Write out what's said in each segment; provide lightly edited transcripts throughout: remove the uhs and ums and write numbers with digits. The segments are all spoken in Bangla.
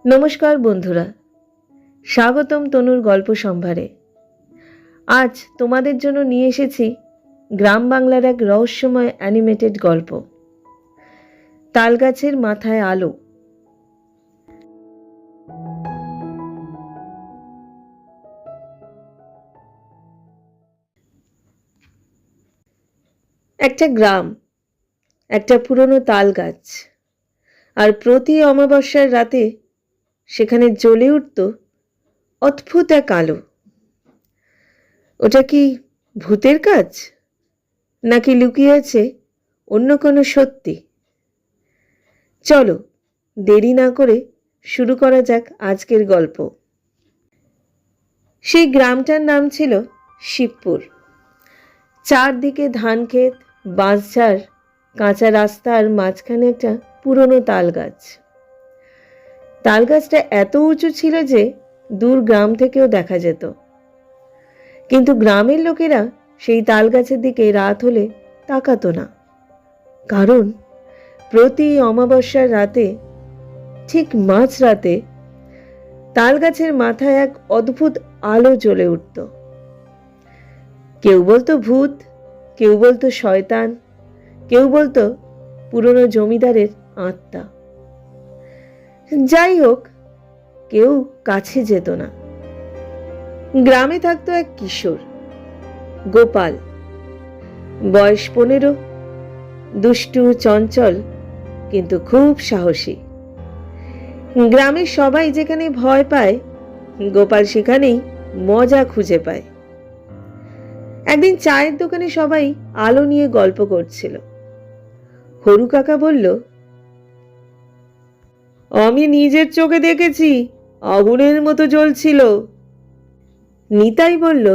নমস্কার বন্ধুরা, স্বাগতম তনুর গল্প সম্ভারে। আজ তোমাদের জন্য নিয়ে এসেছি গ্রাম বাংলার এক রহস্যময় অ্যানিমেটেড গল্প, তালগাছের মাথায় আলো। একটা গ্রাম, একটা পুরনো তাল গাছ, আর প্রতি অমাবস্যার রাতে সেখানে জ্বলে উঠত অদ্ভুত এক আলো। ওটা কি ভূতের কাজ, নাকি লুকিয়ে আছে অন্য কোনো সত্যি? চলো দেরি না করে শুরু করা যাক আজকের গল্প। সেই গ্রামটার নাম ছিল শিবপুর। চারদিকে ধান ক্ষেত, বাঁশঝাড়, কাঁচা রাস্তা, আর মাঝখানে একটা পুরনো তাল গাছ। তাল গাছটা এত উঁচু ছিল যে দূর গ্রাম থেকেও দেখা যেত, কিন্তু গ্রামের লোকেরা সেই তাল গাছের দিকে রাত হলে তাকাতো না, কারণ প্রতি অমাবস্যার রাতে, ঠিক মাঝরাতে, তাল গাছের মাথায় এক অদ্ভুত আলো জ্বলে উঠত। কেউ বলতো ভূত, কেউ বলতো শয়তান, কেউ বলতো পুরনো জমিদারের আত্মা। যাই হোক, কেউ কাছে যেত না। গ্রামে থাকতো এক কিশোর, গোপাল। বয়স 15, দুষ্টু, চঞ্চল, কিন্তু খুব সাহসী। গ্রামের সবাই যেখানে ভয় পায়, গোপাল সেখানেই মজা খুঁজে পায়। একদিন চায়ের দোকানে সবাই আলো নিয়ে গল্প করছিল। হরু কাকা বলল, আমি নিজের চোখে দেখেছি, আগুনের মতো জ্বলছিল। নিতাই বলল,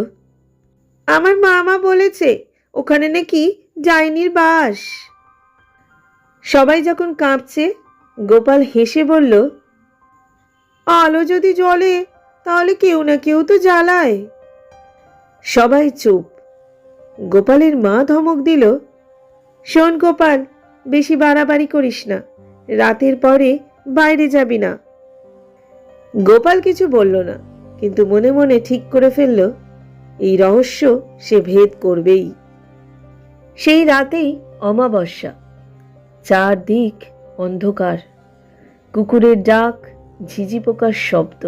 আমার মামা বলেছে ওখানে নাকি ডাইনির বাস। সবাই যখন কাঁপছে, গোপাল হেসে বলল, আলো যদি জ্বলে তাহলে কেউ না কেউ তো জ্বালায়। সবাই চুপ। গোপালের মা ধমক দিল, শোন গোপাল, বেশি বাড়াবাড়ি করিস না, রাতের পরে বাইরে যাবি না। গোপাল কিছু বলল না, কিন্তু মনে মনে ঠিক করে ফেলল এই রহস্য সে ভেদ করবেই। সেই রাতেই অমাবস্যা। চারদিক অন্ধকার, কুকুরের ডাক, ঝিঝি পোকার শব্দ,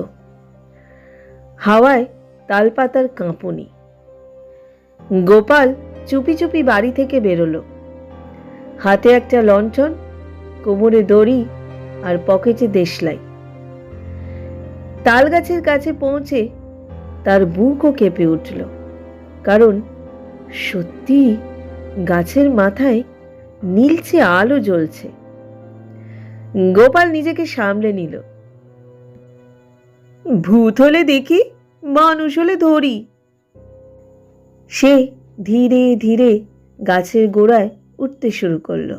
হাওয়ায় তালপাতার কাঁপুনি। গোপাল চুপি চুপি বাড়ি থেকে বেরোলো। হাতে একটা লণ্ঠন, কোমরে দড়ি, আর পকেটে দেশলাই। তাল গাছের কাছে পৌঁছে তার বুকও কেঁপে উঠল, কারণ সত্যি গাছের মাথায় নীলচে আলো জ্বলছে। গোপাল নিজেকে সামলে নিল। ভূত হলে দেখি, মানুষ হলে ধরি। সে ধীরে ধীরে গাছের গোড়ায় উঠতে শুরু করলো।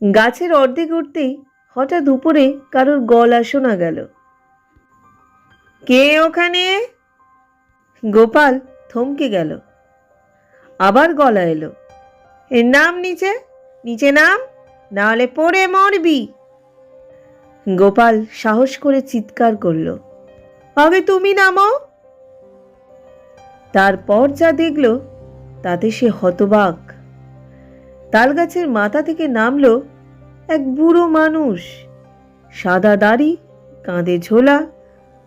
গাছের অর্ধেক উঠতেই হঠাৎ উপরে কারোর গলা শোনা গেল, কে ওখানে? গোপাল থমকে গেল। আবার গলা এলো, এর নাম নিচে, নিচে নাম, না হলে পড়ে মরবি। গোপাল সাহস করে চিৎকার করল, আগে তুমি নামো। তারপর যা দেখল তাতে সে হতবাক। তাল গাছের মাথা থেকে নামলো এক বুড়ো মানুষ, সাদা দাড়ি, কাঁধে ঝোলা,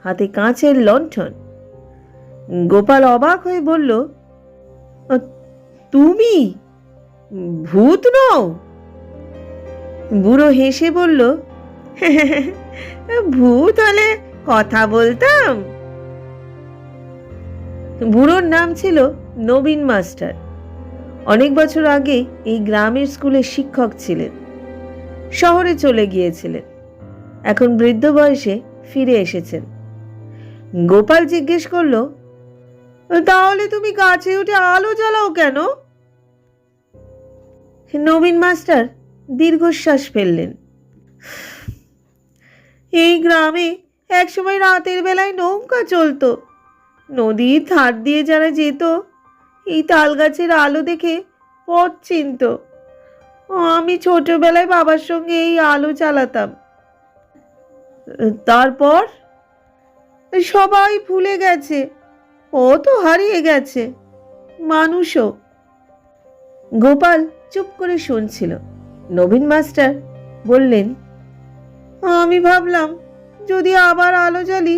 হাতে কাঁচের লণ্ঠন। গোপাল অবাক হয়ে বলল, তুমি ভূত নও? বুড়ো হেসে বলল, ভূত হলে কথা বলতাম। বুড়োর নাম ছিল নবীন মাস্টার। অনেক বছর আগে এই গ্রামের স্কুলের শিক্ষক ছিলেন। শহরে চলে গিয়েছিলেন, এখন বৃদ্ধ বয়সে ফিরে এসেছেন। গোপাল জিজ্ঞেস করল, তাহলে তুমি গাছে উঠে আলো জ্বালাও কেন? নবীন মাস্টার দীর্ঘশ্বাস ফেললেন, এই গ্রামে একসময় রাতের বেলায় নৌকা চলতো। নদীর ধার দিয়ে যারা যেত, এই তাল গাছের আলো দেখে পথ চিনত। আমি ছোটবেলায় বাবার সঙ্গে এই আলো চালাতাম। তারপর? সবাই ভুলে গেছে, ও তো হারিয়ে গেছে, মানুষও। গোপাল চুপ করে শুনছিল। নবীন মাস্টার বললেন, আমি ভাবলাম যদি আবার আলো জ্বালি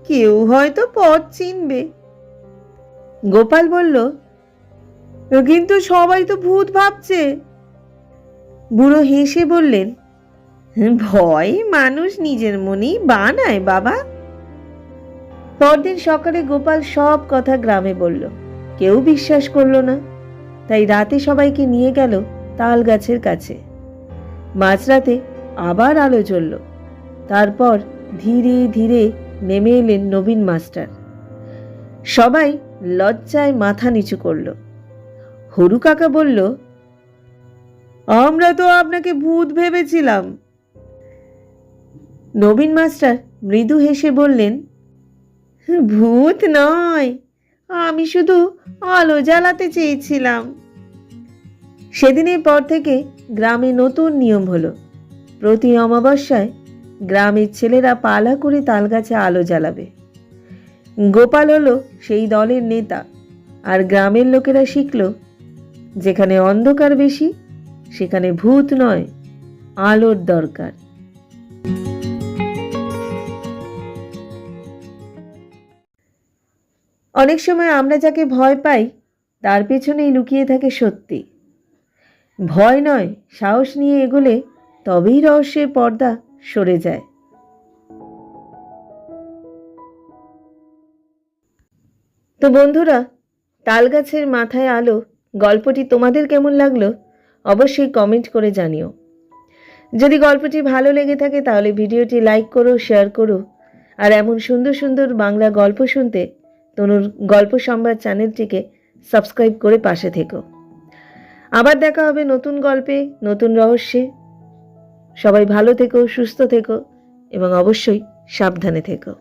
কেউ হয়তো পথ চিনবে। গোপাল বলল, কিন্তু সবাই তো ভূত ভাবছে। বুড়ো হেসে বললেন, ভয় মানুষ নিজের মনেই বানায় বাবা। পরদিন সকালে গোপাল সব কথা গ্রামে বলল। কেউ বিশ্বাস করল না। তাই রাতে সবাইকে নিয়ে গেল তাল গাছের কাছে। মাঝরাতে আবার আলো জ্বলল। তারপর ধীরে ধীরে নেমে এলেন নবীন মাস্টার। সবাই লজ্জায় মাথা নিচু করল। হরু কাকা বলল, আমরা তো আপনাকে ভূত ভেবেছিলাম। নবীন মাস্টার মৃদু হেসে বললেন, ভূত নয়, আমি শুধু আলো জ্বালাতে চেয়েছিলাম। সেদিনের পর থেকে গ্রামে নতুন নিয়ম হলো। প্রতি অমাবস্যায় গ্রামের ছেলেরা পালা করে তালগাছে আলো জ্বালাবে। গোপাল হলো সেই দলের নেতা। আর গ্রামের লোকেরা শিখল, যেখানে অন্ধকার বেশি সেখানে ভূত নয়, আলোর দরকার। অনেক সময় আমরা যাকে ভয় পাই তার পেছনেই লুকিয়ে থাকে সত্যি। ভয় নয়, সাহস নিয়ে এগোলে তবেই রহস্যের পর্দা সরে যায়। তো বন্ধুরা, তালগাছের মাথায় আলো গল্পটি তোমাদের কেমন লাগলো অবশ্যই কমেন্ট করে জানিও। যদি গল্পটি ভালো লেগে থাকে তাহলে ভিডিওটি লাইক করো, শেয়ার করো। আর এমন সুন্দর সুন্দর বাংলা গল্প শুনতে তনুর গল্প সম্বাদ চ্যানেলটিকে সাবস্ক্রাইব করে পাশে থেকো। আবার দেখা হবে নতুন গল্পে, নতুন রহস্যে। সবাই ভালো থেকো, সুস্থ থেকো এবং অবশ্যই সাবধানে থেকো।